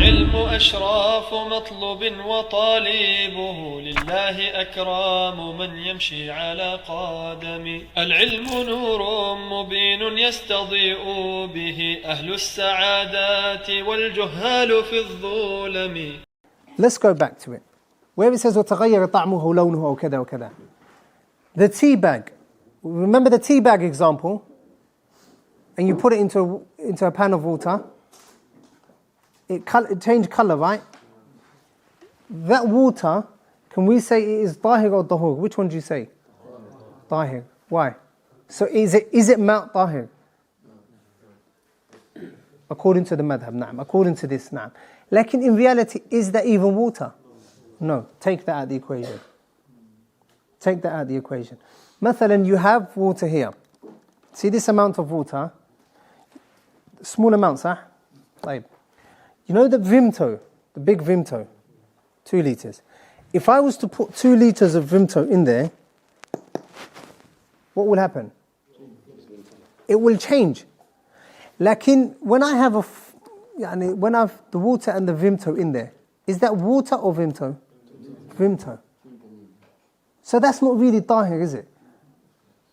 العلم أشراف مطلوب وطالبه لله أكرام من يمشي على قدم. العلم نور مبين يستضيء به أهل السعادات والجهال في الظلم. Let's go back to it. Where it says وتغير طعمه لونه أو كذا وكذا. The tea bag. Remember the tea bag example? And you put it into a pan of water. It changed color, right? That water, can we say it is tahir or tahur? Which one do you say? Tahir. Why? So is it ma'at tahir? According to the madhab, na'am. According to this, na'am. Lakin in reality, is that even water? No. Take that out of the equation. Take that out of the equation. Mathalan, you have water here. See this amount of water? Small amounts, huh? Like, you know the Vimto, the big Vimto, 2 liters. If I was to put 2 liters of Vimto in there, what will happen? It will change. Lakin when I have when I have the water and the Vimto in there, is that water or Vimto? Vimto. So that's not really tahir, is it?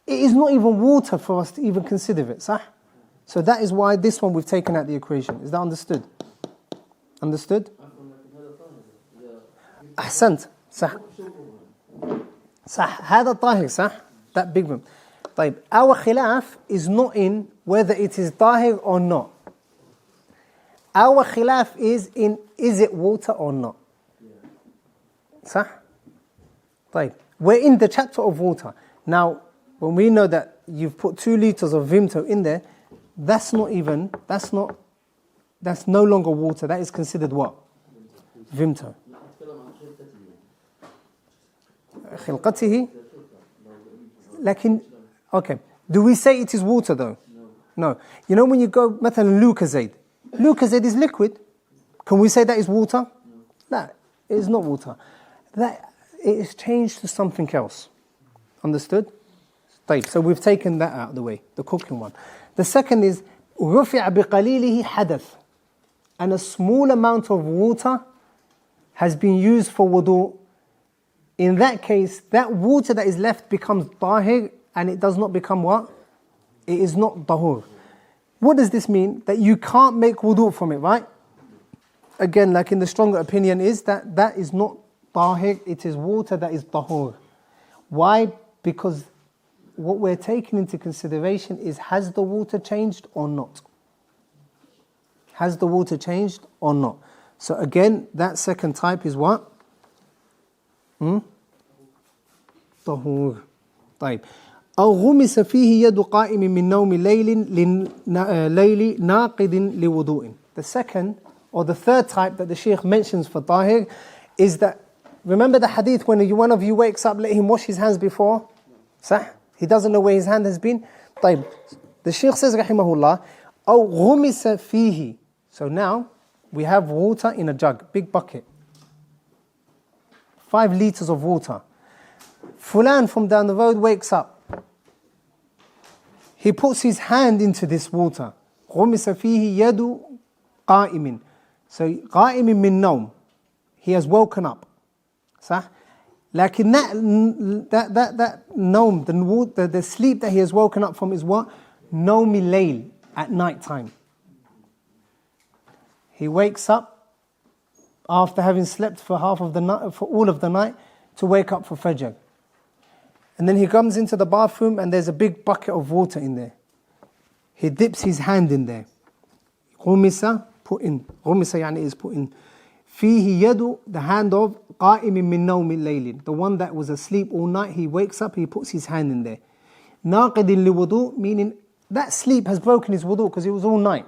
It is not even water for us to even consider it, sah? So that is why this one we've taken out the equation. Is that understood? Understood? أحسنت صح صح هذا طاهر صح that big one. طيب our khilaf is not in whether it is tahir or not. Our khilaf is in is it water or not. صح طيب we're in the chapter of water. Now when we know that you've put 2 liters of Vimto in there, that's no longer water. That is considered what? Vimto. خلقته. لكن, okay. Do we say it is water though? No. You know when you go, مثلا Lucozade. Lucozade is liquid. Can we say that is water? No, it is not water. That it is changed to something else. Understood? طيب, so we've taken that out of the way, the cooking one. The second is رفع بقليله حدث. And a small amount of water has been used for wudu. In that case, that water that is left becomes tahir and it does not become what? It is not tahur. What does this mean? That you can't make wudu from it, right? Again, like in the stronger opinion is that that is not tahir, it is water that is tahur. Why? Because what we're taking into consideration is, has the water changed or not? Has the water changed or not? So again, that second type is what? طهور. طيب. أو غمس فيه يد قائم من نوم ليل ناقض لوضوء. The second or the third type that the Shaykh mentions for tahir is that, remember the hadith when one of you wakes up, let him wash his hands before? صح? He doesn't know where his hand has been. طيب. The Shaykh says رحمه الله أو غمس فيه. So now we have water in a jug, big bucket. 5 liters of water. Fulan from down the road wakes up. He puts his hand into this water. غمس فيه يد قائم. So قائم من نوم. He has woken up. صح? لكن that نوم, the sleep that he has woken up from is what? نوم الليل, at night time. He wakes up after having slept for half of the night, for all of the night, to wake up for Fajr. And then he comes into the bathroom and there's a big bucket of water in there. He dips his hand in there. غمس, put in. غمس يعني is put in. فيه يد, the hand of قائم من نوم الليل, the one that was asleep all night. He wakes up, he puts his hand in there. ناقض لوضوء, meaning that sleep has broken his wudu because it was all night.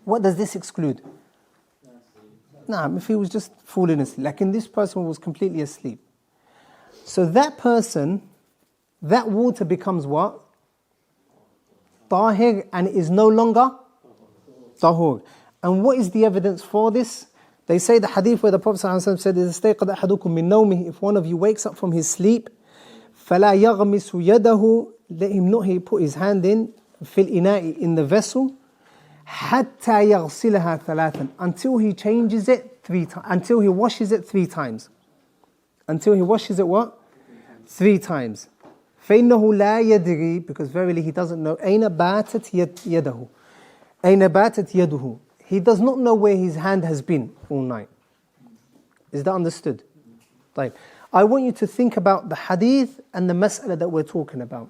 What does this exclude? Nah, if he was just falling asleep. Like in this person was completely asleep. So that person, that water becomes what? Tahir, and it is no longer tahur. And what is the evidence for this? They say the hadith where the Prophet ﷺ said, إِذَا اسْتَيْقَظَ أَحَدُكُم مِّن نَوْمِهِ, if one of you wakes up from his sleep, فَلَا يَغْمِسُ يَدَهُ, let him not he put his hand in, فِي الْإِنَاءِ, in the vessel, حتى يغسلها ثلاثا, until he changes it 3 times, until he washes it 3 times. Until he washes it what? 3 times. فإنه لا يدري, because verily he doesn't know, أين باتت يده. أين باتت يده. He does not know where his hand has been all night. Is that understood? طيب. I want you to think about the hadith and the mas'ala that we're talking about.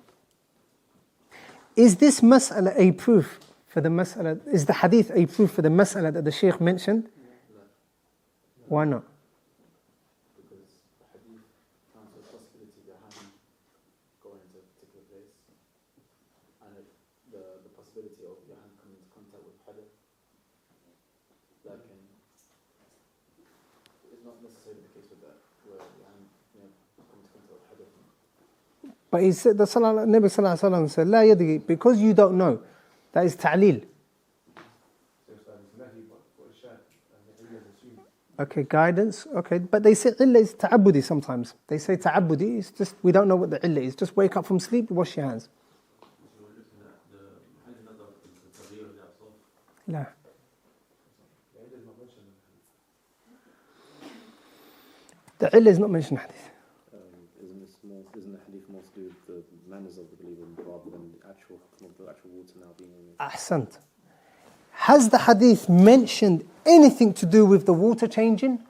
Is this mas'ala a proof for the mas'ala? Is the hadith a proof for the mas'ala that the Shaykh mentioned? Why not? Because the hadith counts the possibility of your hand going to a particular place, and the possibility of your hand coming into contact with hadith. Like it's not necessarily the case with that, where your hand comes into contact with hadith. But he said, the Nabi Sallallahu Alaihi Wasallam said, لا يدري, because you don't know. That is ta'leel. Okay, guidance. Okay, but they say illah is ta'abbudi sometimes. They say ta'abbudi, it's just, we don't know what the illah is. Just wake up from sleep, wash your hands. لا. The illah is not mentioned in hadith. Isn't the hadith more to do with the manners of the believer rather than the actual water now being removed? Ahsant. Has the hadith mentioned anything to do with the water changing?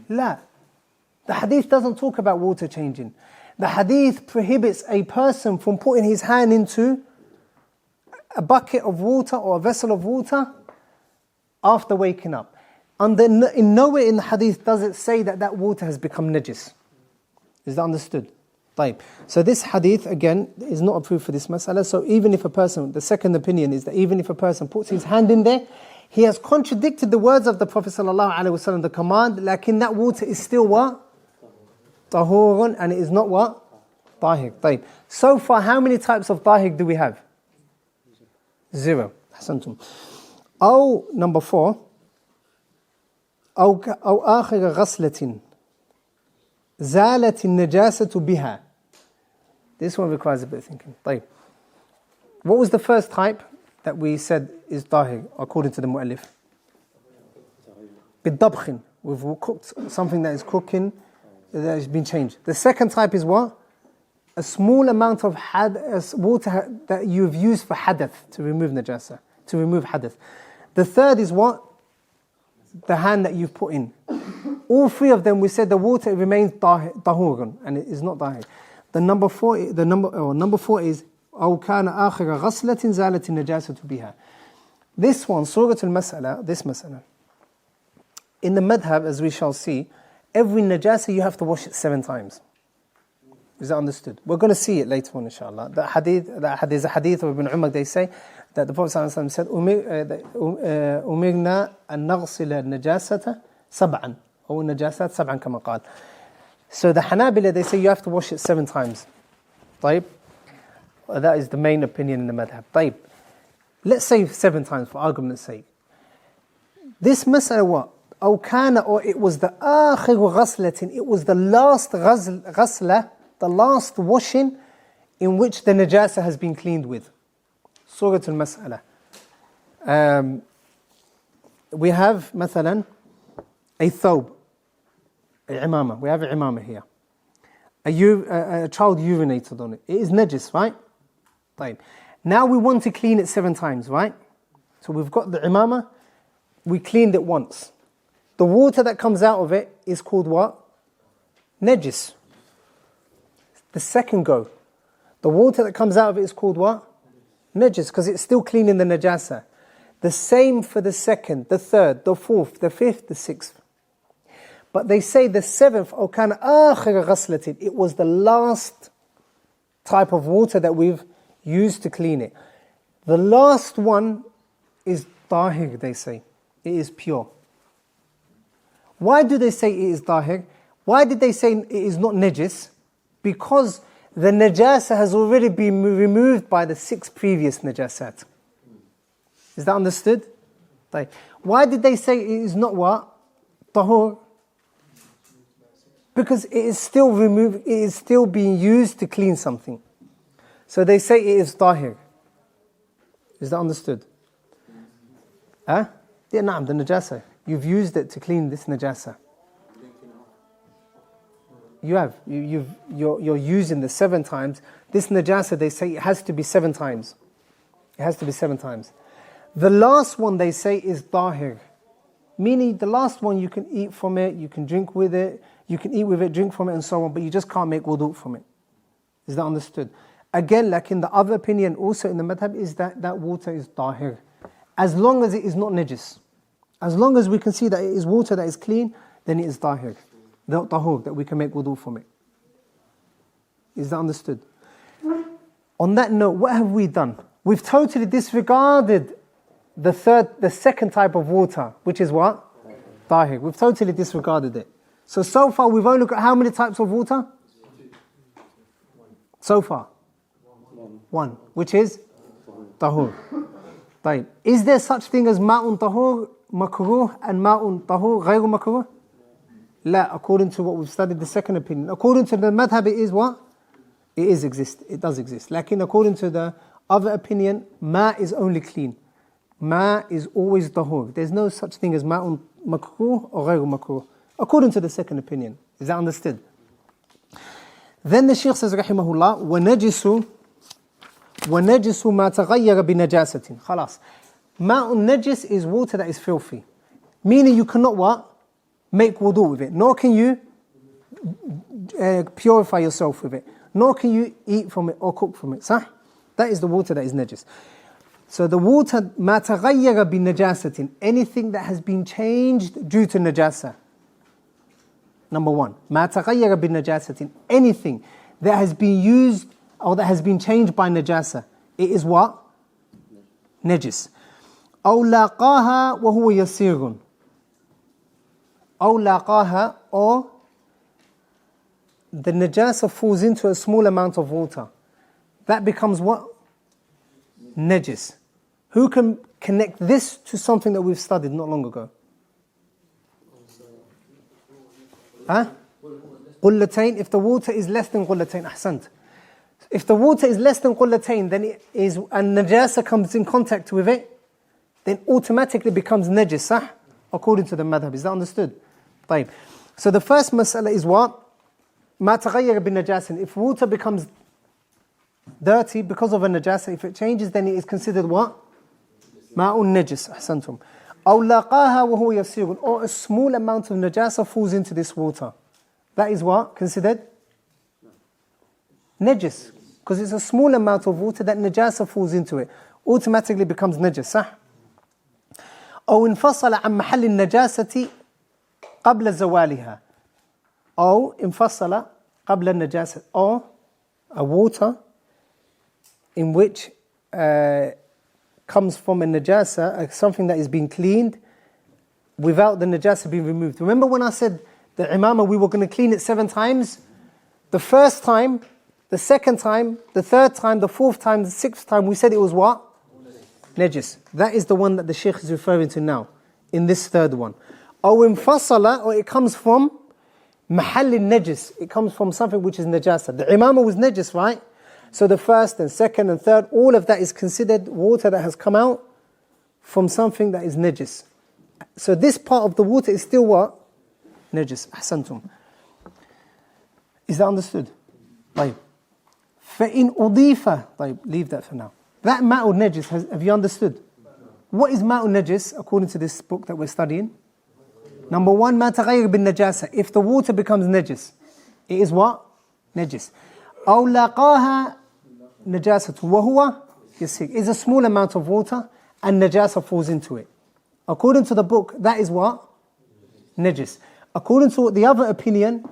La. The hadith doesn't talk about water changing. The hadith prohibits a person from putting his hand into a bucket of water or a vessel of water after waking up. And then in nowhere in the hadith does it say that that water has become najis. Is that understood? طيب. So this hadith again is not a proof for this mas'ala. So even if a person, the second opinion is that even if a person puts his hand in there, he has contradicted the words of the Prophet sallallahu alaihi wasallam, the command, lakin that water is still what? Tahurun, and it is not what? Tahir. طيب. So far, how many types of tahir do we have? 0. أحسنتم. أو number 4. أو آخر غسلة زالت النجاسة بها. This one requires a bit of thinking. طيب. What was the first type that we said is tahir according to the mu'allif? بالضبخ. We've cooked something that is cooking that has been changed. The second type is what? A small amount of water that you've used for hadath, to remove najasa, to remove hadath. The third is what? The hand that you've put in. All 3 of them, we said the water remains tahurun, and it is not tahir. Number 4 is أو كان آخر غسلة زالت النجاسة بها. This one, Surah al-Mas'ala, this mas'ala. In the madhab, as we shall see, every najasa you have to wash it 7 times. Is that understood? We're going to see it later on, inshallah. There's a hadith of Ibn Umar, they say, that the Prophet ﷺ said, أمرنا أن نغسل النجاسة 7. أو النجاسات 7 كما قال. So the Hanabila, they say you have to wash it 7 times. طيب. That is the main opinion in the madhab. طيب. Let's say 7 times for argument's sake. This mas'ala what? أو كان, or it was the آخر غسلة, it was the last غسلة, the last washing in which the najasa has been cleaned with. Surah al-Mas'ala. We have, مثلا, a thawb, a imama. We have a imama here. A child urinated on it. It is najis, right? طيب. Now we want to clean it 7 times, right? So we've got the imama, we cleaned it once. The water that comes out of it is called what? Najis. The second go, the water that comes out of it is called what? Najis, because it's still cleaning the najasa. The same for the second, the third, the fourth, the fifth, the 6th. But they say the 7th, أو كان آخر غسلة, it was the last type of water that we've used to clean it. The last one is tahir, they say. It is pure. Why do they say it is tahir? Why did they say it is not najis? Because the najasa has already been removed by the 6 previous najasat. Is that understood? Why did they say it is not what? Tahur? Because it is still removed, it is still being used to clean something. So they say it is tahir. Is that understood? Huh? Yeah, na'am, the najasa. You've used it to clean this najasa. You have. You're using the 7 times. This najasa, they say it has to be 7 times. It has to be 7 times. The last one they say is tahir. Meaning the last one you can eat from it, you can drink with it, you can eat with it, drink from it and so on, but you just can't make wudu from it. Is that understood? Again, like in the other opinion also in the madhab is that that water is tahir. As long as it is not najis. As long as we can see that it is water that is clean, then it is tahir. The tahur, that we can make wudu from it. Is that understood? On that note, what have we done? We've totally disregarded the second type of water, which is what? Tahir. We've totally disregarded it. So far we've only got how many types of water? So far? 1, which is tahur. طيب. Is there such thing as ma'un tahur makruh and ma'un tahur ghayru makruh? La, according to what we've studied, the second opinion. According to the madhab, it is what? It does exist. Like according to the other opinion, ma is only clean. Ma is always tahur. There's no such thing as ma'un makruh or ghayru makruh. According to the second opinion. Is that understood? Then the Shaykh says, rahimahullah, وَنَجِسُ مَا تَغَيَّرَ بِنَجَاسَةٍ خلاص. Ma'un najis is water that is filthy. Meaning you cannot what? Make wudu with it. Nor can you purify yourself with it. Nor can you eat from it or cook from it. Sah? That is the water that is najis. So the water, مَا تَغَيَّرَ بِنَجَاسَةٍ, anything that has been changed due to najasa. Number 1, مَا تَغَيَّرَ بِنَجَاسَةٍ, anything that has been used or that has been changed by najasa. It is what? Najis. أَوْ لَاقَاهَا وَهُوَ يَسِيرٌ. أَوْ لَاقَاهَا, or the najasa falls into a small amount of water. That becomes what? Najis. Who can connect this to something that we've studied not long ago? Huh? Qullatayn, if the water is less than qullatayn, ahsant. If the water is less than qullatayn, then it is, and najasa comes in contact with it, then automatically becomes najis, sah? According to the madhab. Is that understood? طيب. So the first mas'ala is what? ما تغير بالنجاسة. If water becomes dirty because of a najasa, if it changes, then it is considered what? ماء najis. أحسنتم. أو لاقاها وهو يسير, or a small amount of najasa falls into this water. That is what? Considered? Najis. Because it's a small amount of water that najasa falls into it. Automatically becomes najis. صح? أو انفصل عن محل النجاسة قبل زوالها. أو انفصل قبل النجاسة. Or a water in which comes from a najasa, something that is being cleaned without the najasa being removed. Remember when I said the imamah, we were going to clean it 7 times? The first time, the second time, the third time, the 4th time, the 6th time, we said it was what? Najis. That is the one that the Shaykh is referring to now, in this third one. أو انفصل, or it comes from محل النجس. It comes from something which is najasa. The imamah was najis, right? So the first and second and third, all of that is considered water that has come out from something that is najis. So this part of the water is still what? Najis. أحسنتم. Is that understood? طيب. فإن أضيف. طيب, leave that for now. That ma'ul najis, have you understood? What is ma'ul najis according to this book that we're studying? Number 1, ما تغير بالنجاسة. If the water becomes najis, it is what? Najis. أو لاقاها نجاسة وهو يسير. It's a small amount of water and najasa falls into it. According to the book, that is what? Najis. According to the other opinion,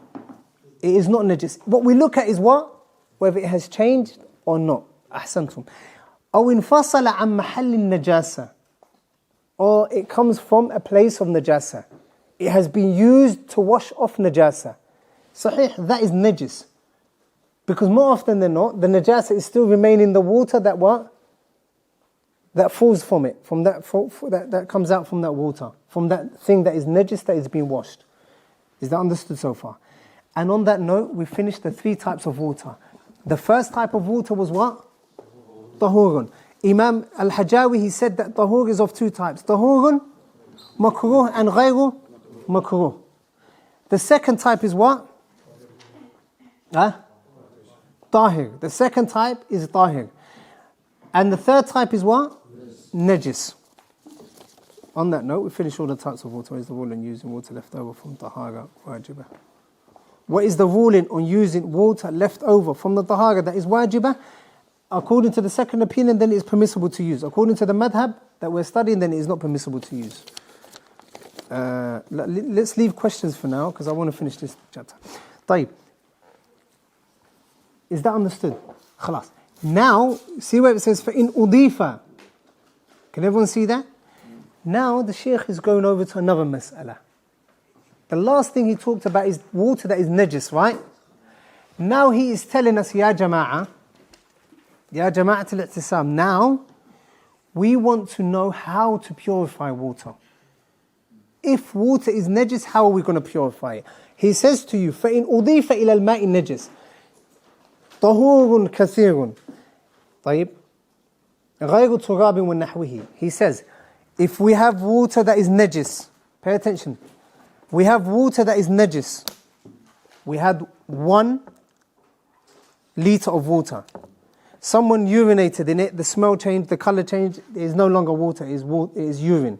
it is not najis. What we look at is what? Whether it has changed or not. أحسنتم. أو انفصل عن محل النجاسة. Or it comes from a place of najasa. It has been used to wash off najasa. Sahih, that is najis. Because more often than not, the najasa is still remaining in the water that what? That falls from it, from that comes out from that water, from that thing that is najis that is being washed. Is that understood so far? And on that note, we finished the 3 types of water. The first type of water was what? Tahurun. Imam al-Hajawi, he said that tahur is of two types. Tahurun makruh and ghayru makruh. The second type is what? Tahir. The second type is tahir. And the third type is what? Najis. On that note, we finish all the types of water. What is the ruling on using water left over from tahara wajibah? What is the ruling on using water left over from the tahara that is wajibah? According to the second opinion, then it is permissible to use. According to the madhab that we're studying, then it is not permissible to use. Let's leave questions for now, because I want to finish this chapter. طيب. Is that understood? خلاص. Now, see where it says, فَإِنْ أُضِيفَ. Can everyone see that? Now the Shaykh is going over to another mas'ala. The last thing he talked about is water that is najis, right? Now he is telling us, Ya Jama'ah al-i'tisam. Now, we want to know how to purify water. If water is najis, how are we going to purify it? He says to you, فَإِنْ أُضِيفَ إِلَى الْمَاءِ النَّجِسِ طَهُورٌ كَثِيرٌ طيب غَيْرُ تُرَابٍ وَنَحْوِهِ. He says, if we have water that is najis, pay attention, we have water that is najis. We had 1 liter of water. Someone urinated in it, the smell changed, the color changed, it is no longer water, it is urine.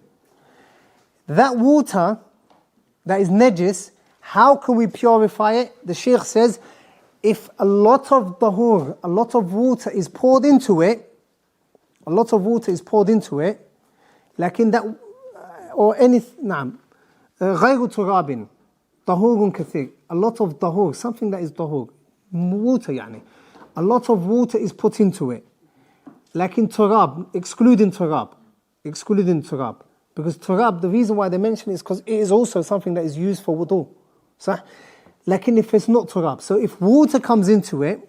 That water that is najis, how can we purify it? The Shaykh says, if a lot of tahur, a lot of water is poured into it, لكن that, or any, نعم, غير تراب طهور كثير, a lot of tahur, something that is tahur, water يعني, a lot of water is put into it. لكن turab, excluding turab, because turab, the reason why they mention it is because it is also something that is used for wudu. صح? لكن if it's not turab, so if water comes into it,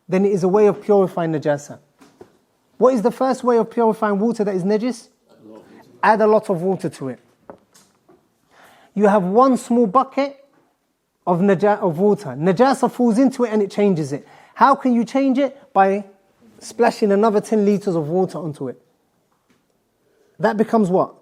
then it is a way of purifying najasa. What is the first way of purifying water that is najis? Add a lot of water to it. You have 1 small bucket of water. Najasa falls into it and it changes it. How can you change it? By splashing another 10 liters of water onto it. That becomes what?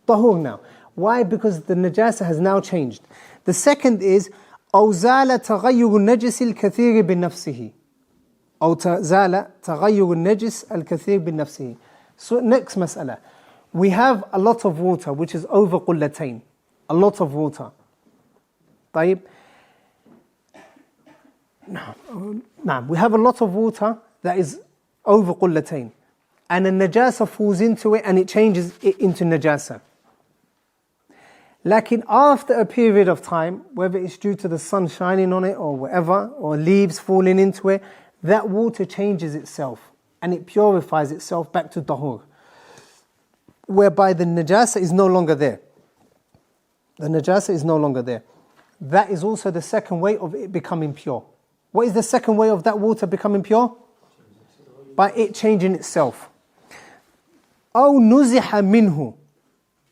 Tahur now. Why? Because the najasa has now changed. The second is أو زال تغير النجس الكثير بنفسه. أو زال تغير النجس الكثير بنفسه. So next mas'ala. We have a lot of water which is over قلتين. A lot of water. طيب. نعم. We have a lot of water that is over قلتين. And a najasa falls into it and it changes it into najasa. Lakin after a period of time, whether it's due to the sun shining on it or whatever, or leaves falling into it, that water changes itself and it purifies itself back to tahur, whereby the najasa is no longer there. The najasa is no longer there. That is also the second way of it becoming pure. What is the second way of that water becoming pure? By it changing itself. أو نزح منه,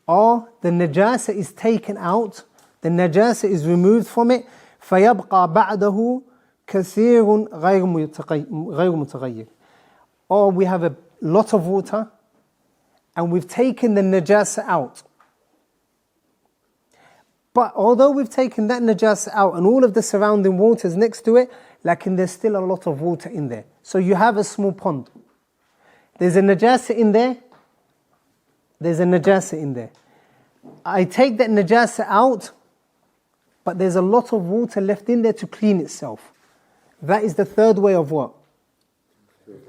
or the najasa is taken out, the najasa is removed from it, فيبقى بعده كثير غير متغير. Or we have a lot of water and we've taken the najasa out. But although we've taken that najasa out and all of the surrounding waters next to it, there's still a lot of water in there. So you have a small pond. There's a najasa in there. There's a najasa in there. I take that najasa out, but there's a lot of water left in there to clean itself. That is the third way of what?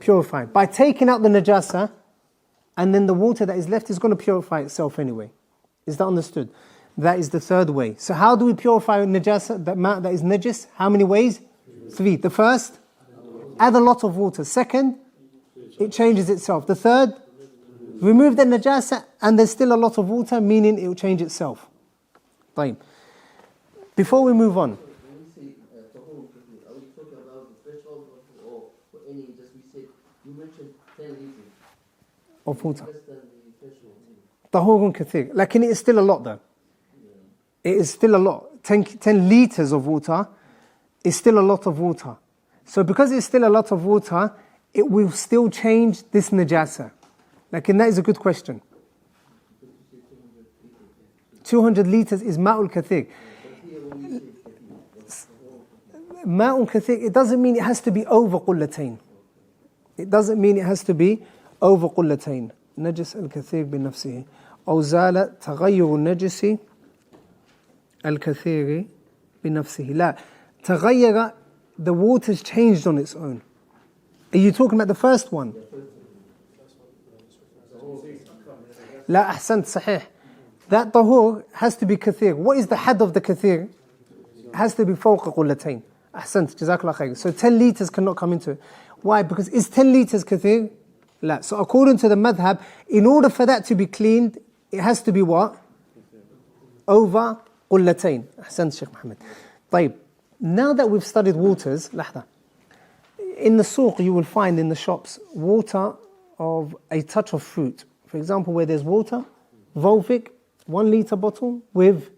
Purifying. By taking out the najasa, and then the water that is left is going to purify itself anyway. Is that understood? That is the third way. So how do we purify najasa, that is najis? How many ways? 3. The first, add a lot of water. Second, it changes itself. The third, remove the najasa and there's still a lot of water, meaning it will change itself. طيب. Before we move on. When we say tahur, are we talking about the threshold or any, just we say, you mentioned 10 liters Of water. less than the threshold. Tahurun kathir. It is still a lot though. It is still a lot. 10 liters of water is still a lot of water. So because it's still a lot of water, it will still change this najasa? Like, and that is a good question. 200 liters is ma'ul kathir. Ma'ul kathir, it doesn't mean it has to be over qullatayn. It doesn't mean it has to be over qullatayn. Najis al-kathir binafsihi. أو زال تغير النجس الكثير بنفسه. لا. تغير, the water's changed on its own. Are you talking about the first one? لا أحسنت صحيح. That طهور has to be كثير. What is the had of the كثير? It has to be فوق قلتين. أحسنت جزاك الله خير. So 10 liters cannot come into it. Why? Because is 10 liters كثير? لا. So according to the madhab, in order for that to be cleaned, it has to be what? Over قلتين. أحسنت Sheikh Muhammad. طيب. Now that we've studied waters, لحظة. In the suq you will find in the shops water of a touch of fruit. For example, where there's water, Volvic, 1 liter bottle with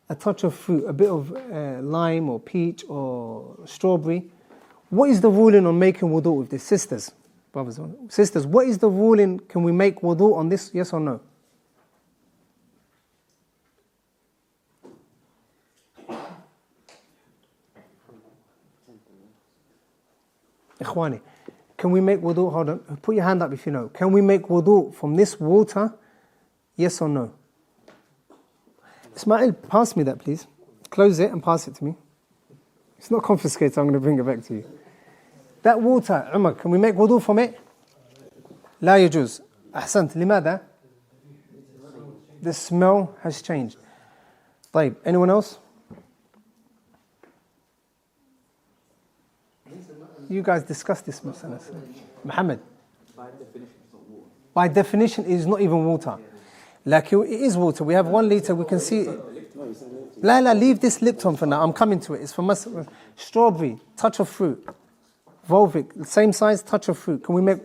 a touch of fruit, a bit of lime or peach or strawberry. What is the ruling on making wudu with this? Sisters, brothers, sisters, what is the ruling? Can we make wudu on this, yes or no? Ikhwani, can we make wudu? Hold on, put your hand up if you know. Can we make wudu from this water? Yes or no? Ismail, pass me that please. Close it and pass it to me. It's not confiscated, I'm going to bring it back to you. That water, Umar, can we make wudu from it? لا يجوز. أحسنت. لماذا? The smell has changed. طيب, anyone else? You guys discussed this, Muhammad. By definition, it is not even water. Like it is water. We have 1 liter. We can see it. La, leave this Lipton for now. I'm coming to it. It's from us. Strawberry, touch of fruit. Volvic, same size, touch of fruit. Can we make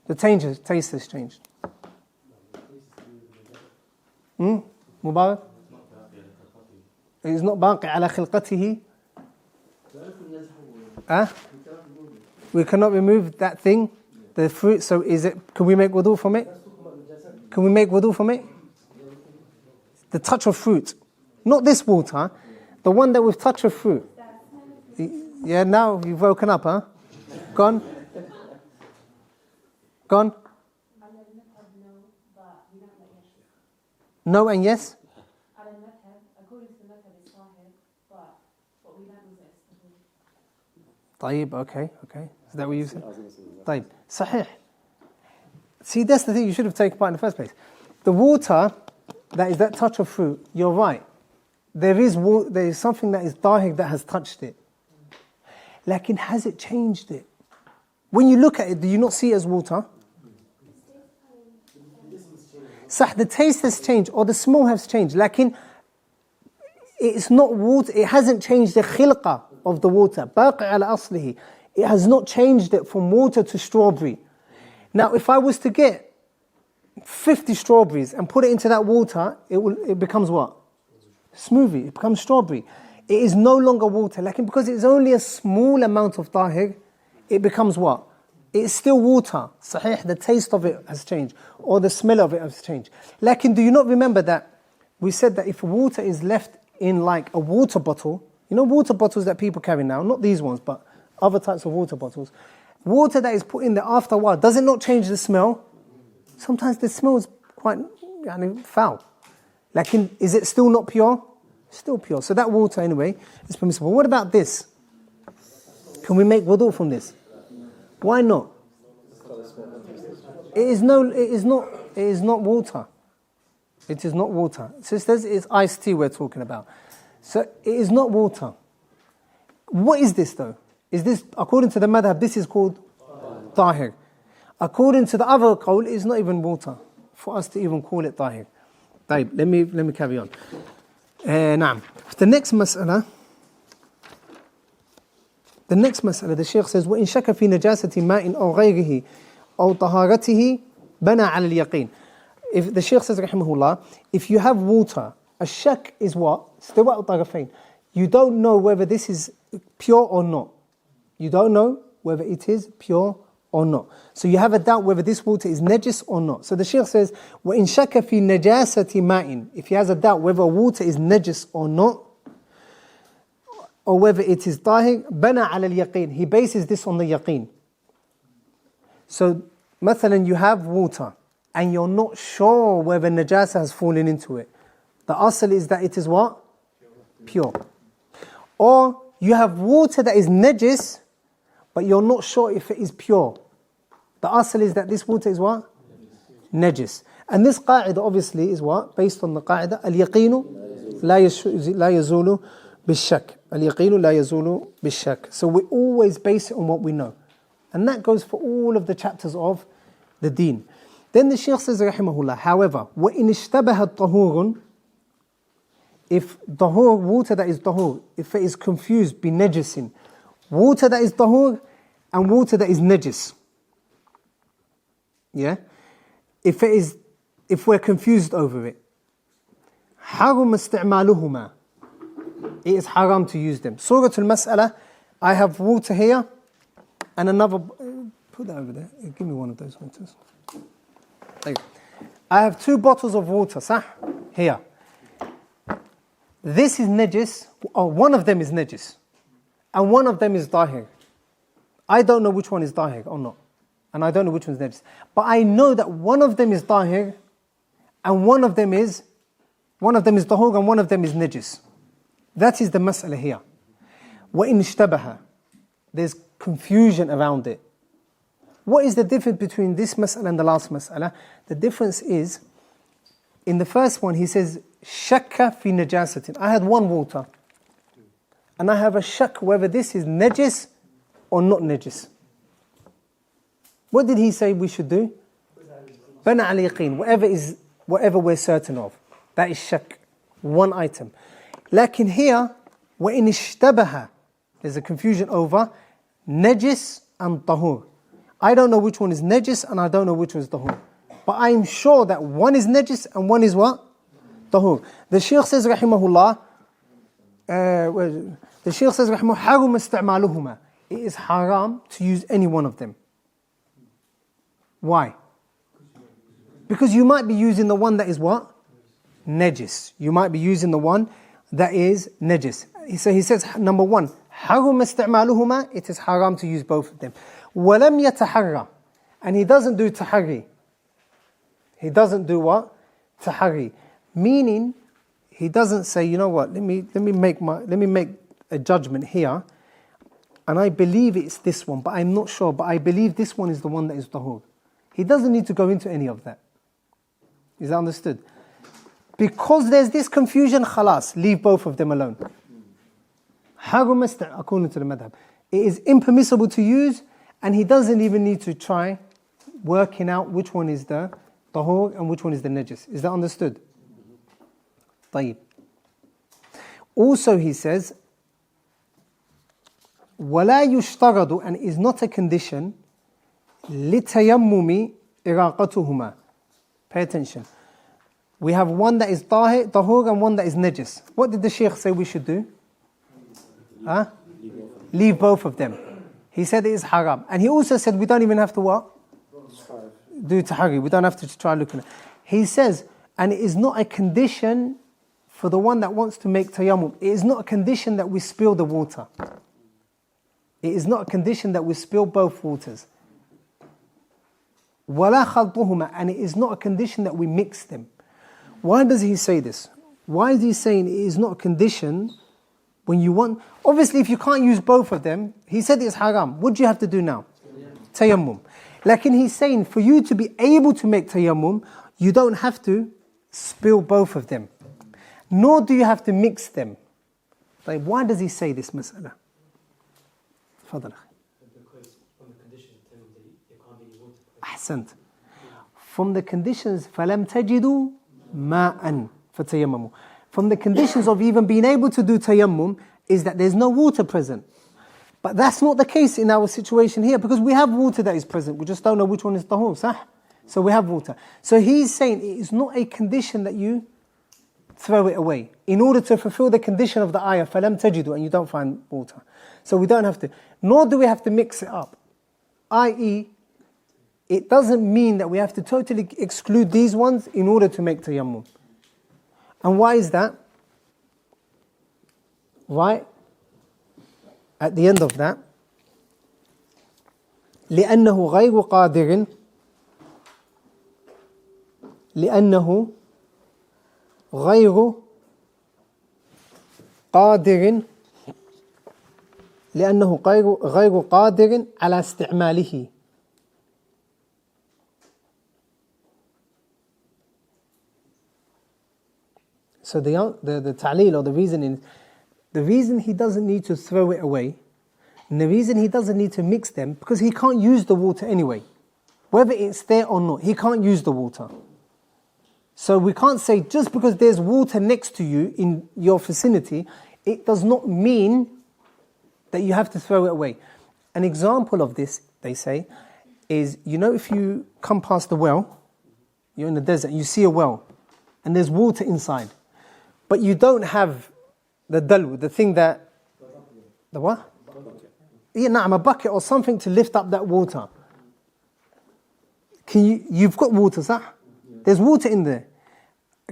the taste has changed? Mubarak? It is not باقي على خلقته. We cannot remove that thing, the fruit. So is it? Can we make wudu from it? Can we make wudu from it? The touch of fruit, not this water, the one that with touch of fruit. Yeah, now you've woken up, huh? Gone? Gone? No and yes? طيب, okay. Is that what you said? طيب, صحيح. See, that's the thing, you should have taken part in the first place. The water, that is that touch of fruit, you're right. There is something that is tahir that has touched it. Lakin, has it changed it? When you look at it, do you not see it as water? Sah, the taste has changed or the smell has changed. Lakin, it's not water, it hasn't changed the khilqa of the water. باقي على أصله. It has not changed it from water to strawberry. Now, if I was to get 50 strawberries and put it into that water, it becomes what? Smoothie. It becomes strawberry. It is no longer water. Like, because it's only a small amount of tahir, it becomes what? It's still water. Sahih, the taste of it has changed, or the smell of it has changed. Like, do you not remember that we said that if water is left in like a water bottle, you know water bottles that people carry now, not these ones, but other types of water bottles, water that is put in there after a while, does it not change the smell? Sometimes the smell is quite foul. Like, is it still not pure? Still pure. So that water anyway is permissible. What about this? Can we make wudu from this? Why not? It is not water. It is not water. Sisters, it's iced tea we're talking about. So it is not water. What is this though? Is this, according to the madhab, this is called tahir. According to the other qawl, it's not even water for us to even call it tahir. طيب, let me carry on. نعم. The next mas'ala, the Shaykh says, وَإِن شَكَ فِي نَجَاسَةِ مَاءٍ أَوْ غَيْرِهِ أَوْ طَهَارَتِهِ بَنَى عَلى الْيَقِينِ. If the Shaykh says, rahimahullah, if you have water, a shak is what? استواء الطرفين. You don't know whether this is pure or not. You don't know whether it is pure or not. So you have a doubt whether this water is najis or not. So the Shaykh says, وَإِن شَكَ فِي نَجَاسَةِ مَاءٍ. If he has a doubt whether water is najis or not, or whether it is tahir, بَنَى عَلَى الْيَقِينِ. He bases this on the yaqeen. So, مثلا you have water, and you're not sure whether najasa has fallen into it. The asl is that it is what? Pure. Or you have water that is najis, but you're not sure if it is pure. The asl is that this water is what? Najis. And this qa'idah obviously is what? Based on the qa'idah, al-yaqeenu la yazulu bishak. Al-yaqeenu la yazulu bishak. So we always base it on what we know. And that goes for all of the chapters of the deen. Then the Shaykh says, rahimahullah, however, وَإِنِ اشْتَبَهَ طَهُورٌ. If tahur, water that is tahur, if it is confused, be najisin. Water that is tahur and water that is najis. Yeah? If we're confused over it. حَرُمَ اسْتِعْمَالُهُمَا. It is haram to use them. Surah Al-Mas'ala, I have water here and another, put that over there, give me one of those waters. There you go. I have 2 bottles of water, sah? Here. This is najis, or one of them is najis, and one of them is dahir. I don't know which one is dahir or not, and I don't know which one is najis. But I know that one of them is dahir, and one of them is dahur, and one of them is najis. That is the mas'ala here. وَإِنْ اشْتَبَهَ. There's confusion around it. What is the difference between this mas'ala and the last mas'ala? The difference is, in the first one he says, shakka fi najasatin. I had one water, and I have a shak whether this is najis or not najis. What did he say we should do? Bana al yaqeen, whatever we're certain of. That is shak, one item. Lakin here, وَإِنِ اشْتَبَهَ. There's a confusion over najis and tahur. I don't know which one is najis and I don't know which one is tahur. But I'm sure that one is najis and one is what? Tahur. The Shaykh says, rahimahullah, the Shaykh says, rahimahullah, حَرُمَ اسْتِعْمَالُهُمَا. It is haram to use any one of them. Why? Because you might be using the one that is what? Najis. You might be using the one that is najis. So he says, number 1, حَرُمَ اسْتِعْمَالُهُمَا. It is haram to use both of them. وَلَمْ يَتَحَرَّى. And he doesn't do tahari. He doesn't do what? Tahari. Meaning, he doesn't say, you know what, let me make a judgment here, and I believe it's this one, but I'm not sure, but I believe this one is the one that is tahur. He doesn't need to go into any of that. Is that understood? Because there's this confusion, khalas, leave both of them alone. According to the madhab, it is impermissible to use, and he doesn't even need to try working out which one is the tahur and which one is the najis. Is that understood? طيب. Also he says, وَلَا يُشْتَرَضُ, and is not a condition, لِتَيَمُّمِ إِرَاقَتُهُمَا. Pay attention. We have one that is tahur and one that is najis. What did the Shaykh say we should do? Leave both of them. He said it is haram. And he also said we don't even have to what? Do tahari. We don't have to try looking at it. He says, and it is not a condition for the one that wants to make tayammum. It is not a condition that we spill the water. It is not a condition that we spill both waters. وَلَا خَلْطُهُمَا. And it is not a condition that we mix them. Why does he say this? Why is he saying it is not a condition when you want... Obviously, if you can't use both of them, he said it's haram. What do you have to do now? Tayammum. Like he's saying, for you to be able to make tayammum, you don't have to spill both of them. Nor do you have to mix them. Like, why does he say this mas'ala? Fadal. Because from the condition of tayammum, there can't be water. Ahsant. From the conditions, فَلَمْ تَجِدُوا مَاءً فَتَيَمَّمُوا. From the conditions of even being able to do tayammum is that there's no water present. But that's not the case in our situation here, because we have water that is present. We just don't know which one is tahur, sah? So we have water. So he's saying it is not a condition that you throw it away. In order to fulfill the condition of the ayah, فَلَمْ تَجِدُوا, and you don't find water. So we don't have to. Nor do we have to mix it up. I.e., it doesn't mean that we have to totally exclude these ones in order to make tayammum. And why is that? Why? At the end of that, لأنه غير قادر لأنه غير قادر لأنه غير قادر على استعماله. So the ta'leel or the reason he doesn't need to throw it away, and the reason he doesn't need to mix them, because he can't use the water anyway. Whether it's there or not, he can't use the water. So we can't say just because there's water next to you in your vicinity, it does not mean that you have to throw it away. An example of this, they say, is, you know, if you come past the well, you're in the desert, you see a well, and there's water inside, but you don't have the dalw, the thing that, the what? Yeah, na'am, a bucket or something to lift up that water. You've got water, sah? There's water in there.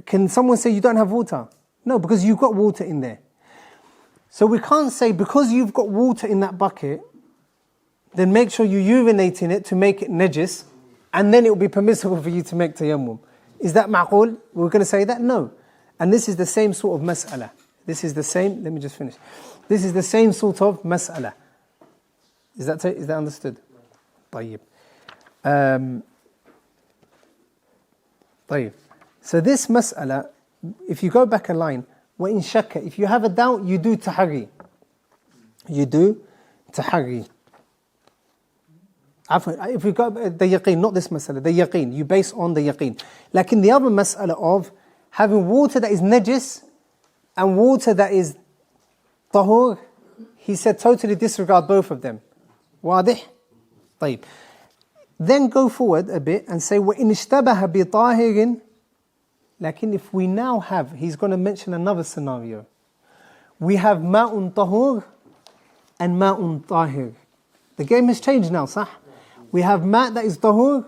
Can someone say you don't have water? No, because you've got water in there. So we can't say because you've got water in that bucket, then make sure you urinate in it to make it najis, and then it will be permissible for you to make tayammum. Is that ma'qul? We're going to say that? No. And this is the same sort of mas'ala. This is the same, let me just finish. This is the same sort of mas'ala. Is that understood? طيب. طيب. So this mas'ala, if you go back a line, وَإِن شَكَّ, if you have a doubt, you do tahari. You do tahari. If we go the yaqeen, not this mas'ala, the yaqeen, you base on the yaqeen. Like in the other mas'ala of having water that is najis and water that is tahur, he said totally disregard both of them. واضح? طيب. Then go forward a bit and say وَإِنِ اشْتَبَهَ بِطَاهِرٍ. Lakin if we now have, he's going to mention another scenario. We have ma'un tahur and ma'un tahir. The game has changed now, sah? We have ma' that is tahur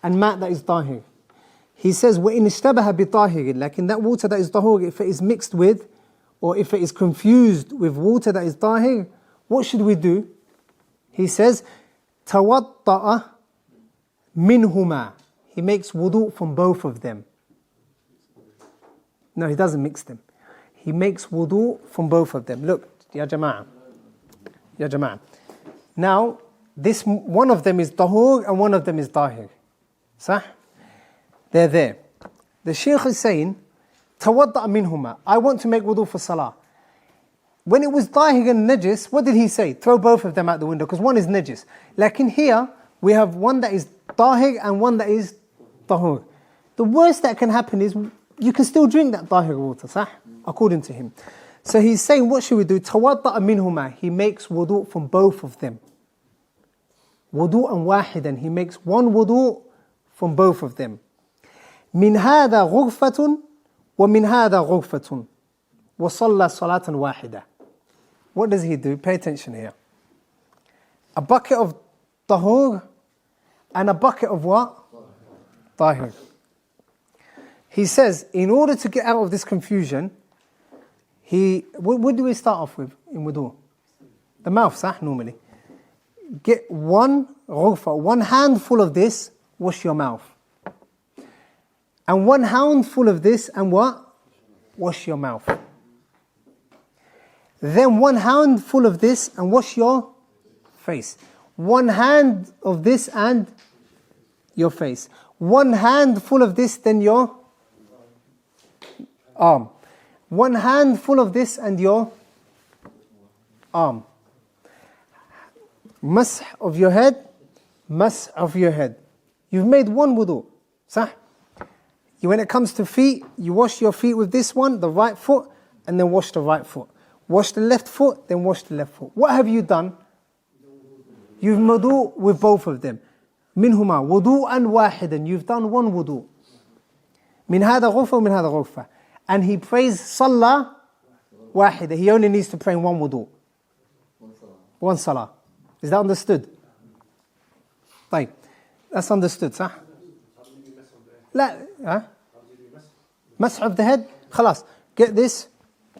and ma' that is tahir. He says, وَإِنِ اشْتَبَهَ بِطَاهِرٍ. Lakin that water that is tahur, if it is mixed with, or if it is confused with water that is tahir, what should we do? He says, تَوَضَّأَ مِنْهُمَا. He makes wudu from both of them. No, he doesn't mix them. He makes wudu from both of them. Look, ya jama'ah. Ya jama'ah. Now, this one of them is tahur and one of them is tahir. Sah? They're there. The Shaykh is saying, تَوَضَّأَ مِنْهُمَا. I want to make wudu for salah. When it was tahir and najis, what did he say? Throw both of them out the window, because one is najis. Like in here, we have one that is tahir and one that is tahur. The worst that can happen is you can still drink that tahir water, sah? According to him. So he's saying, what should we do? تَوَضَّأَ مِنْهُمَا. He makes wudu from both of them. Wudu'an wahidan. He makes one wudu from both of them. مِنْ هَذَا غُرْفَةٌ وَمِنْ هَذَا غُرْفَةٌ وَصَلَّى صَلَاةً وَاحِدًا. What does he do? Pay attention here. A bucket of tahur and a bucket of what? Tahir. He says, in order to get out of this confusion, what do we start off with in wudu? The mouth, sah, normally. Get one ghurfa, one handful of this, wash your mouth. And one handful of this, and what? Wash your mouth. Then one handful of this, and wash your face. One hand of this, and your face. One handful of this, then your arm. One handful of this, and your arm. Mash of your head, mash of your head. You've made one wudu. Sah? When it comes to feet, you wash your feet with this one, the right foot, and then wash the right foot. Wash the left foot, then wash the left foot. What have you done? You've wudu with both of them. Minhuma wudu'an wahidan. You've done one wudu. Min hada ghurfa, min hada ghurfa. And he prays salah wahida. He only needs to pray in one wudu. One salah. Is that understood? طيب. That's understood, صح? لا, huh? Mash of the head, خلاص. Get this,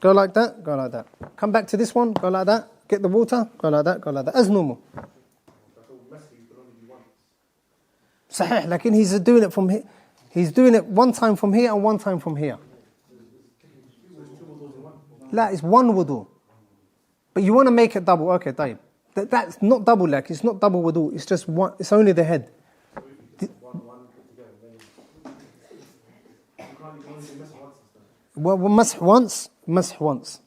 go like that, go like that. Come back to this one, go like that. Get the water, go like that, go like that. As normal. صحيح, لكن he's doing it from here. He's doing it one time from here and one time from here. لا, it's one wudu. But you want to make it double. Okay, طيب. That's not double like, it's not double wudu. It's just one, it's only the head. Well, mash once, mash once.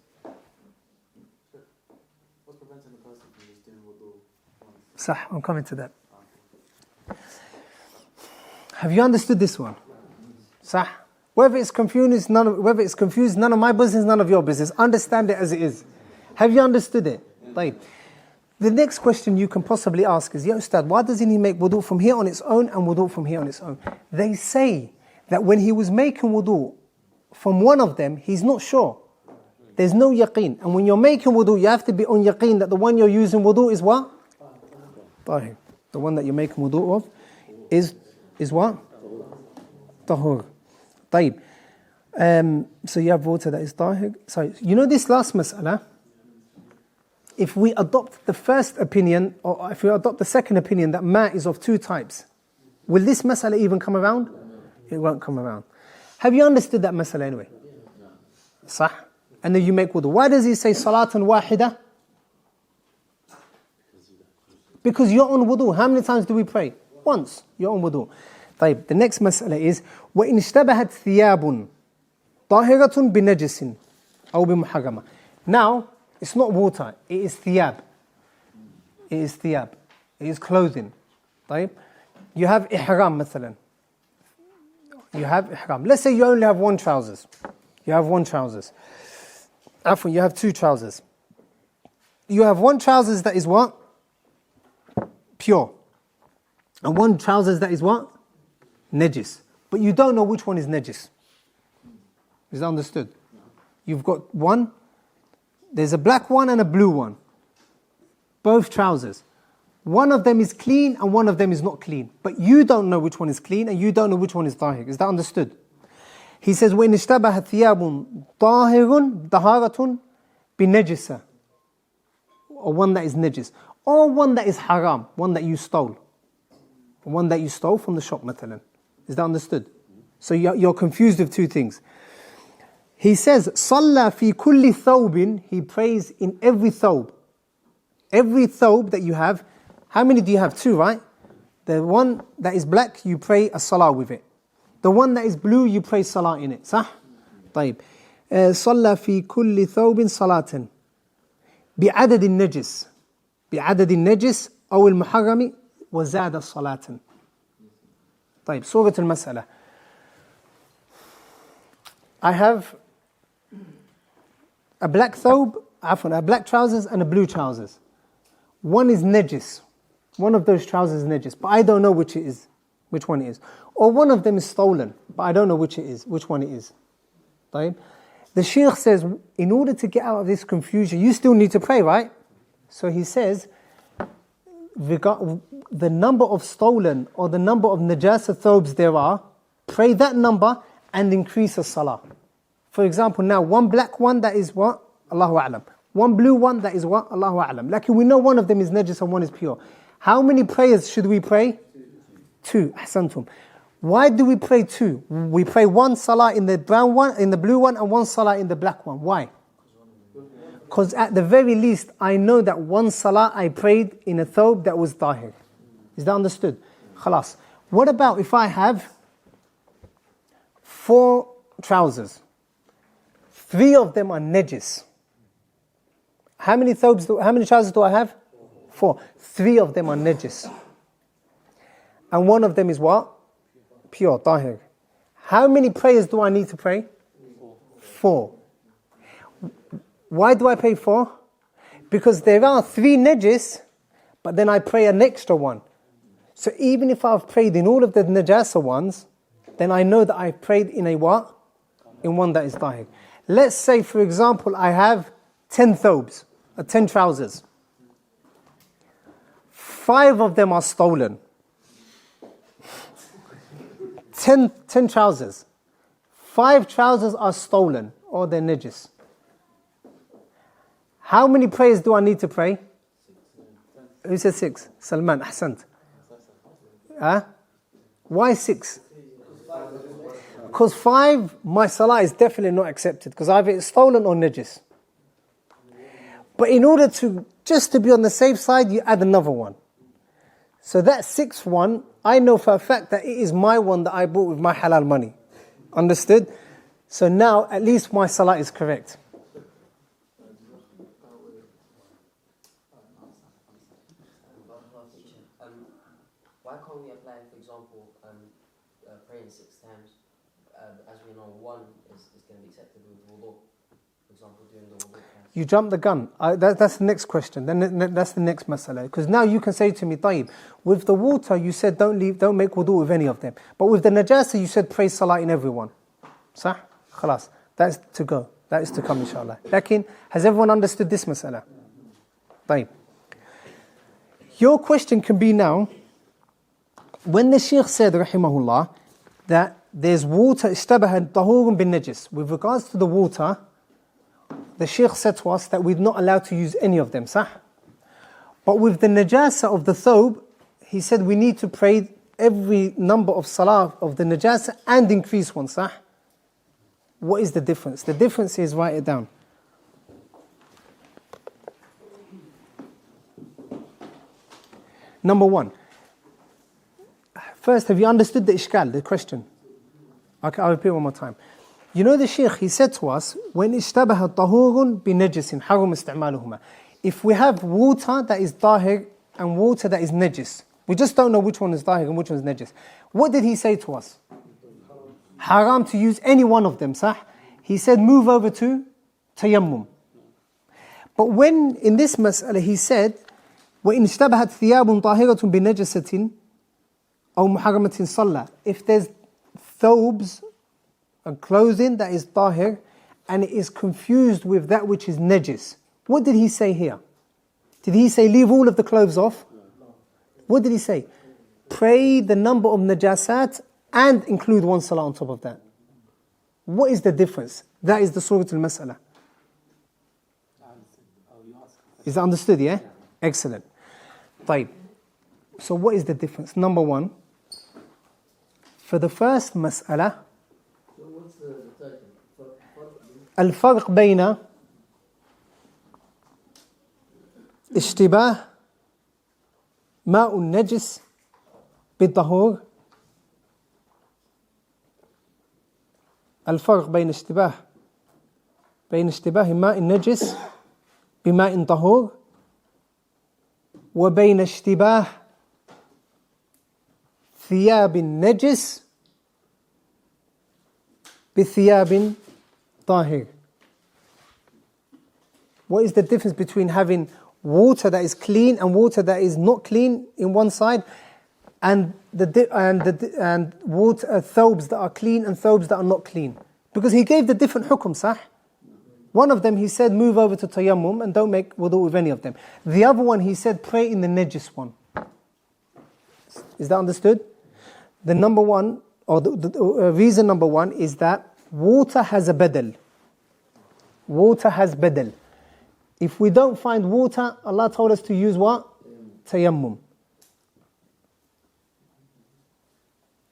What's preventing the person from just doing wudu once? صح, I'm coming to that. Have you understood this one? صح. Whether it's confused, none of my business, none of your business. Understand it as it is. Have you understood it? طيب. The next question you can possibly ask is, Ya Ustad, why doesn't he make wudu from here on its own and wudu from here on its own? They say that when he was making wudu from one of them, he's not sure. There's no yaqeen. And when you're making wudu, you have to be on yaqeen that the one you're using wudu is what? Tahir. The one that you're making wudu of is what? Tahur. طيب. So you have water that is tahir. So you know this last mas'ala? If we adopt the first opinion, or if we adopt the second opinion that ma is of two types, will this mas'ala even come around? It won't come around. Have you understood that mas'ala anyway? صح? And then you make wudu. Why does he say salatan wahida? Because you're on wudu. How many times do we pray? Once. You're on wudu. طيب. The next mas'ala is وَإِنْ اشْتَبَهَتْ ثِيَابٌ طَاهِرَةٌ بِنَجِسٍ أو بِمُحَرَّمَةٍ. Now, it's not water. It is thiyab. It is thiyab. It is clothing. طيب. You have ihram مثلا. You have ihram. Let's say you only have one trousers. You have one trousers. Afwan, you have two trousers. You have one trousers that is what? Pure. And one trousers that is what? Najis. But you don't know which one is najis. Is that understood? You've got one. There's a black one and a blue one. Both trousers. One of them is clean and one of them is not clean. But you don't know which one is clean and you don't know which one is tahir. Is that understood? He says, وَإِنِ اشْتَبَهَ ثِيَابٌ طَاهِرٌ طَهَارَةٌ بِنَجِسَةٍ. Or one that is najis. Or one that is haram. One that you stole. One that you stole from the shop, مثلا. Is that understood? So you're confused with two things. He says, صَلَّى فِي كُلِّ ثَوْبٍ. He prays in every thawb. Every thawb that you have. How many do you have? Two, right? The one that is black, you pray a salah with it. The one that is blue, you pray salah in it. صح? طيب. صَلَّى فِي كُلِّ ثَوْبٍ صَلَاةً بعدد النجس. بعدد النجس أو المحرم وزاد صلاة. طيب. صورة المسألة. I have a black thawb, a black trousers and a blue trousers. One is najis. One of those trousers is najis, but I don't know which one it is. Or one of them is stolen, but I don't know which one it is. طيب. The Shaykh says, in order to get out of this confusion, you still need to pray, right? So he says, the number of stolen or the number of najasa thawbs there are, pray that number and increase the salah. For example, now one black one, that is what? Allahu A'lam. One blue one, that is what? Allahu A'lam. Like we know one of them is najis and one is pure. How many prayers should we pray? Two. Ahsantum. Why do we pray two? We pray one salah in the brown one, in the blue one, and one salah in the black one. Why? Because at the very least, I know that one salah I prayed in a thawb that was tahir. Is that understood? Khalas. What about if I have 4 trousers? 3 of them are najis. How many trousers do I have? 4. 3 of them are najis. And one of them is what? Pure, tahir. How many prayers do I need to pray? 4. Why do I pray 4? Because there are 3 najis, but then I pray an extra one. So even if I've prayed in all of the najasa ones, then I know that I prayed in a what? In one that is tahir. Let's say, for example, I have 10 thawbs, 10 trousers. 5 of them are stolen. 10 trousers. 5 trousers are stolen or they're najis. How many prayers do I need to pray? Who said 6? Salman, ahsant. Huh? Why 6? Because 5, my salah is definitely not accepted because either it's stolen or najis. But in order to, just to be on the safe side, you add another one. So that 6th one, I know for a fact that it is my one that I bought with my halal money. Understood? So now, at least my salah is correct. Why can't we apply, for example, praying 6 times, as we know, 1 is going to be accepted with wudu? For example, doing the wudu. You jump the gun. That's the next question. Then that's the next masala. Because now you can say to me, Tayyib, with the water you said don't make wudu with any of them. But with the najasa you said pray salah in everyone. Sah? Khalas. That's to go. That is to come inshallah. Lakin, has everyone understood this masala? Tayyib. Your question can be now, when the Shaykh said, rahimahullah, that there's water, ishtabaha tahurun bin najis. With regards to the water, the Shaykh said to us that we're not allowed to use any of them, sah? But with the najasa of the thobe, he said we need to pray every number of salah of the najasa and increase one, sah? What is the difference? The difference is, write it down. Number 1. First, have you understood the ishkal, the question? Okay, I'll repeat one more time. You know the Shaykh, he said to us, when ishtabaha tahurun bi najisin harum isti'maluhuma. If we have water that is tahir and water that is najis, we just don't know which one is tahir and which one is najis. What did he say to us? Haram to use any one of them, sah? He said move over to tayammum. But when in this mas'ala he said, وَإِنْ اشْتَبَهَتْ ثِيَابٌ طَاهِرَةٌ بِنَجَسَةٍ أَوْ مُحَرَّمَةٍ صَلَّى. If there's thobes, a clothing that is tahir, and it is confused with that which is najis. What did he say here? Did he say leave all of the clothes off? What did he say? Pray the number of najasat and include one salah on top of that. What is the difference? That is the surah al-mas'ala. Is that understood, yeah? Excellent. طيب. So what is the difference? Number 1, for the first mas'ala, So what's the title? الفرق بين اشتباه ماء النجس بالطهور. الفرق بين اشتباه ماء النجس بماء طهور وبين اشتباه ثياب النجس بثياب طاهر. What is the difference between having water that is clean and water that is not clean in one side, and water thobes that are clean and thobes that are not clean? Because he gave the different hukum, sah? One of them he said move over to tayammum and don't make wudu with any of them. The other one he said pray in the najis one. Is that understood? The number 1, or the reason number 1 is that water has a badal. Water has badal. If we don't find water, Allah told us to use what? Tayammum.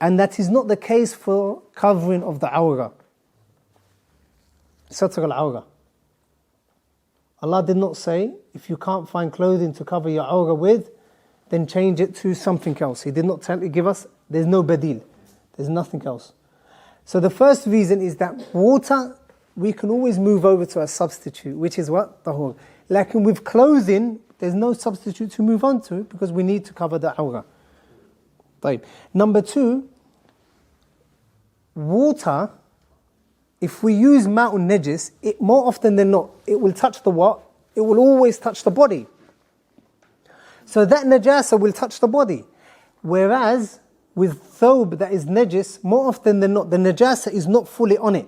And that is not the case for covering of the awra. Satr al-awra. Allah did not say, if you can't find clothing to cover your awra with, then change it to something else. He did not give us, there's no badil. There's nothing else. So the first reason is that water, we can always move over to a substitute, which is what? Tahur. Like with clothing, there's no substitute to move on to because we need to cover the awra. طيب. Number 2, water, if we use ma'un najis, it more often than not, it will touch the what? It will always touch the body. So that najasa will touch the body. Whereas with thobe that is najis, more often than not, the najasa is not fully on it.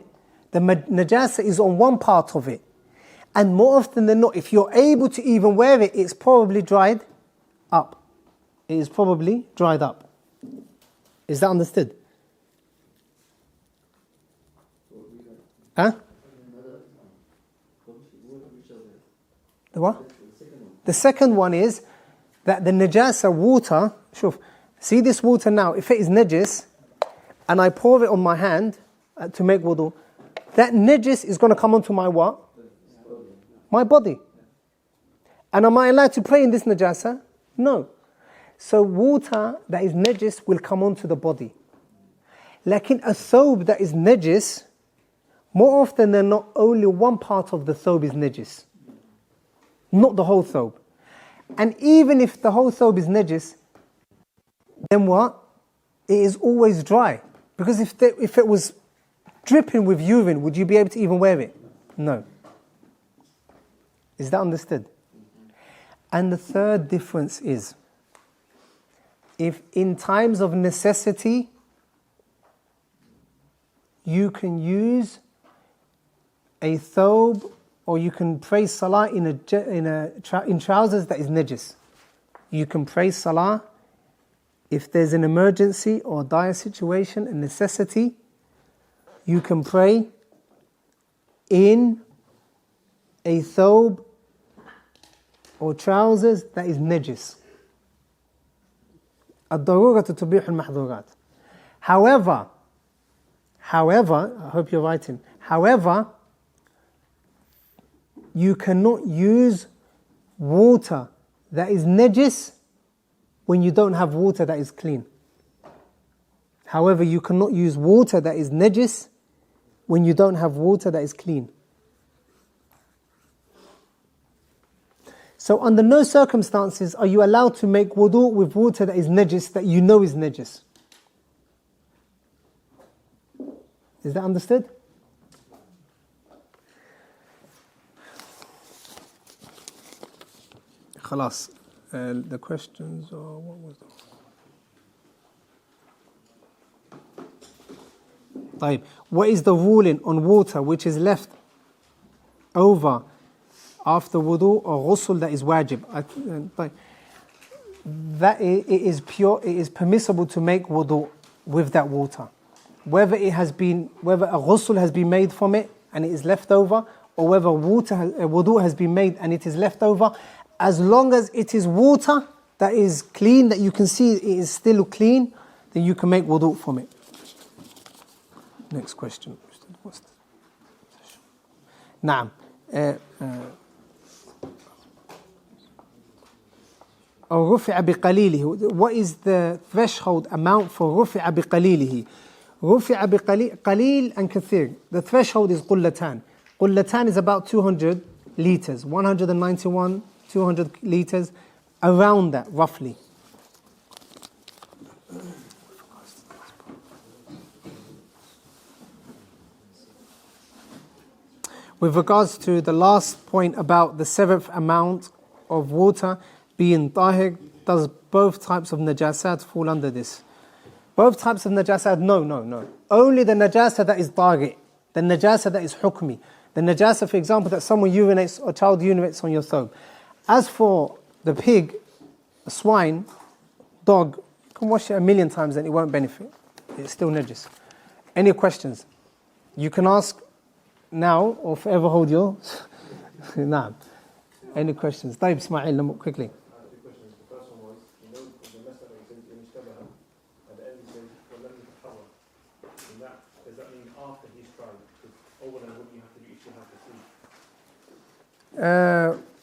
The najasa is on one part of it. And more often than not, if you're able to even wear it, it's probably dried up. It is probably dried up. Is that understood? Huh? The what? The second one is that the najasa water, shuf, see this water now, if it is najis, and I pour it on my hand to make wudu, that najis is going to come onto my what? My body. And am I allowed to pray in this najasa? No. So water that is najis will come onto the body. Lakin a thobe that is najis, more often than not, only one part of the thobe is najis. Not the whole thobe. And even if the whole thobe is najis, then what? It is always dry. Because if it was dripping with urine, would you be able to even wear it? No. Is that understood? And the third difference is, if in times of necessity, you can use a thobe or you can pray salah in trousers that is najis. You can pray salah if there's an emergency or dire situation, a necessity. You can pray in a thobe or trousers that is najis. الضرورة تبيح المحظورات. However, I hope you're writing. However, you cannot use water that is najis when you don't have water that is clean. However, you cannot use water that is najis when you don't have water that is clean. So under no circumstances are you allowed to make wudu with water that is najis, that you know is najis. Is that understood? Khalas. The questions, or what was that? طيب. What is the ruling on water which is left over after wudu or ghusl that is wajib? That it is pure, it is permissible to make wudu with that water. Whether a ghusl has been made from it and it is left over, or whether wudu has been made and it is left over, as long as it is water that is clean, that you can see it is still clean, then you can make wudu from it. Next question. نعم. أو رفع بقليله. What is the threshold amount for رفع بقليله? رفع بقليل, قليل and كثير. The threshold is قلتان. قلتان is about 200 liters, 191, 200 liters, around that roughly. With regards to the last point about the seventh amount of water being tahir, does both types of najasat fall under this? Both types of najasat, no. Only the najasa that is taghi, the najasa that is hukmi. The najasa, for example, that someone urinates or child urinates on your thobe. As for the pig, the swine, dog, you can wash it 1,000,000 times and it won't benefit. It's still najis. Any questions? You can ask now or forever hold yours. Nah. Any questions? طيب Ismail, quickly. Two questions. The first one was, the message that you sent in Ishtabaha, at the end he says, وَلَمْ يَتَحَرَّ. Does that mean after he's tried? Because over and what you have to do, you still have to see.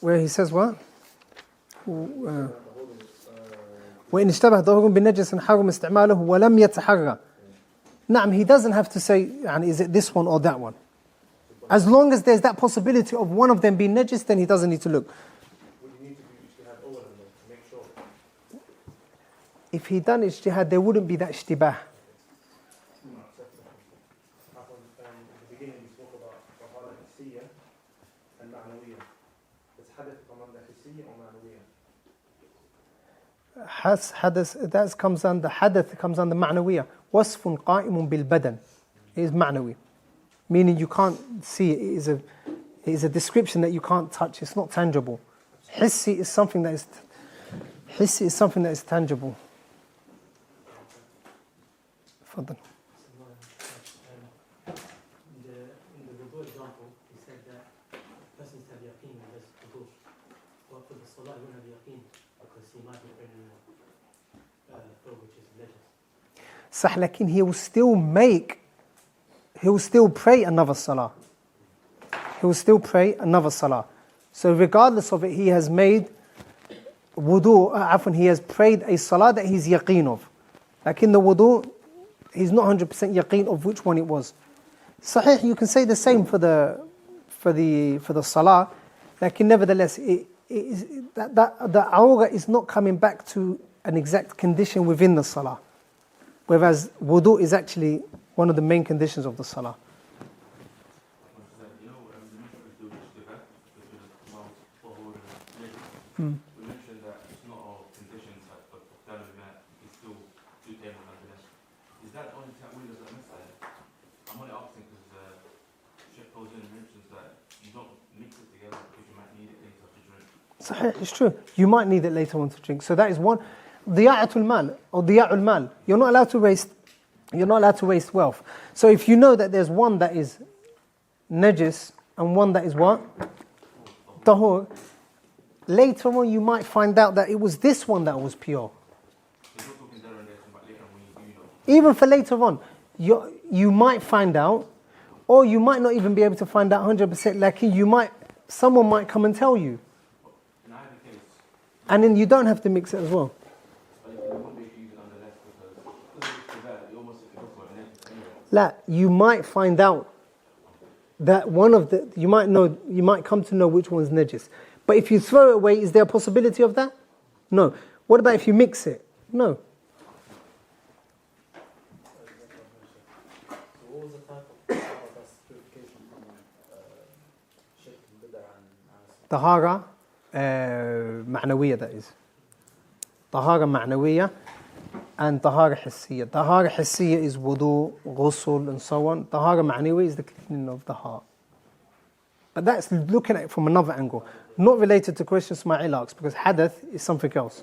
Where he says what? وإن اشتبه ظهر بالنجس حرم استعماله ولم يتحرى. نعم, he doesn't have to say, is it this one or that one? As long as there's that possibility of one of them being najis, then he doesn't need to look. Would you need to do ijtihad over and to make sure? If he done ijtihad, there wouldn't be that ishtibah. In the beginning we spoke about tahala hissiyya and ma'nawiyya. Does hadith come under hissiyya or ma'nawiyya? That comes under hadath, comes under ma'nawiyya. وصف قائم بالبدن. It is ma'nawi. Meaning you can't see it. It is a description that you can't touch. It's not tangible. Hissi is something that is tangible. In Fadal. the Salah won't have yaqeen because he might be praying in a field which is religious. صح, لكن he will still pray another salah. He will still pray another salah. So regardless of it, he has made wudu, he has prayed a salah that he's yaqeen of. Like in the wudu, he's not 100% yaqeen of which one it was. Sahih, you can say the same for the salah, like nevertheless, the awrah is not coming back to an exact condition within the salah, whereas wudu is actually one of the main conditions of the salah. We mentioned that it's not all conditions, but it's still two tables nonetheless. Is that only ta'wil as a method? I'm only asking because Sheikh goes in and mentions that you don't mix it together because you might need it later to drink. Sahih, it's true. You might need it later on to drink. So that is one. Diya'atul mal or diya'ul mal. You're not allowed to waste wealth. So if you know that there's one that is najis and one that is what? Tahur. Later on you might find out that it was this one that was pure. Even for later on, you might find out, or you might not even be able to find out 100%. Like someone might come and tell you, and then you don't have to mix it as well. You might find out that you might come to know which one's najis. But if you throw it away, is there a possibility of that? No. What about if you mix it? No. So what was the type of that's purification from shirk and bid'ah and Tahara, that is. Tahara ma'nawiyya and Tahara hissiyya. Tahara hissiyya is wudu, ghusl and so on. Tahara ma'nawiyya is the cleaning of the heart. But that's looking at it from another angle. Not related to question Ismail asks, because hadath is something else.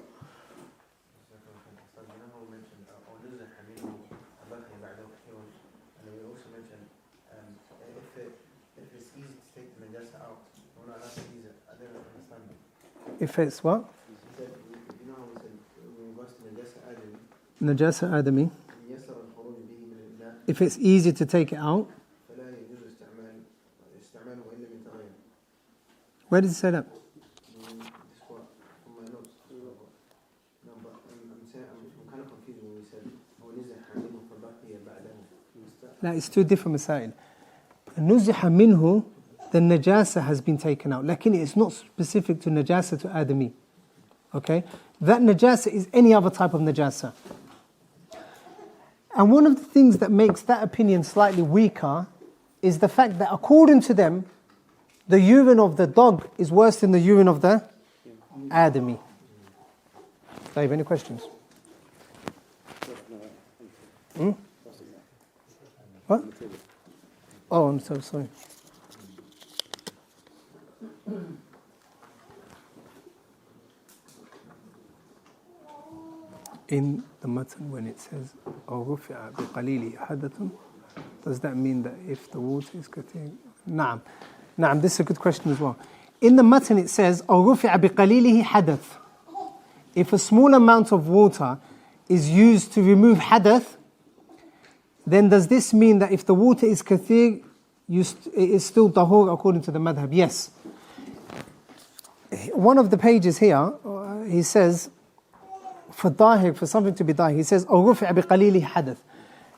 If it's what? Najasa adami. If it's easy to take it out. Where does it say that? No, it's two different masail. Nuziha minhu, the najasa has been taken out. Lakin it's not specific to najasa to adami. Okay? That najasa is any other type of najasa. And one of the things that makes that opinion slightly weaker is the fact that according to them, the urine of the dog is worse than the urine of the adami. Do you have any questions? What? Oh, I'm so sorry. In the matan, when it says أو رفع بقليل حدث, does that mean that if the water is cutting? نعم. This is a good question as well. In the matan it says أو رفع بقليله حدث. If a small amount of water is used to remove hadath, then does this mean that if the water is kathir, it is still tahur according to the madhab? Yes. One of the pages here, he says, for dahir, for something to be dahir, he says, أو رفع بقليله حدث.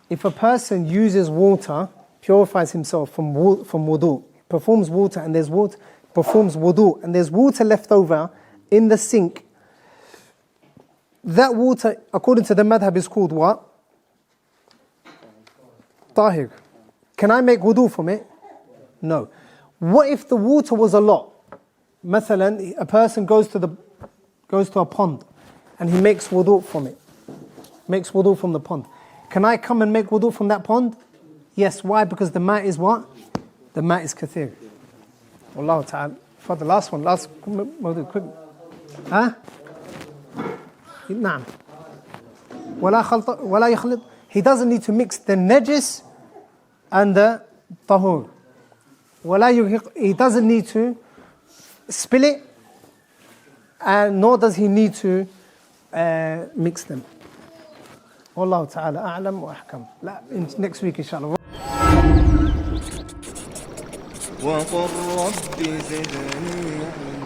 If a person uses water, purifies himself from wudu, performs water and there's water left over in the sink, that water, according to the madhab, is called what? Tahir. Can I make wudu from it? No. What if the water was a lot? Mathalan, a person goes to a pond and he makes wudu from it. Makes wudu from the pond. Can I come and make wudu from that pond? Yes. Why? Because the mat is what? The mat is kathir. Wallahu ta'ala. For the last one, quick. Huh? نعم. ولا يخلط. He doesn't need to mix the najis and the tahur. He doesn't need to spill it and nor does he need to mix them. Wallahu ta'ala a'lam wa ahkam. Next week inshallah. وقل رب زدني علما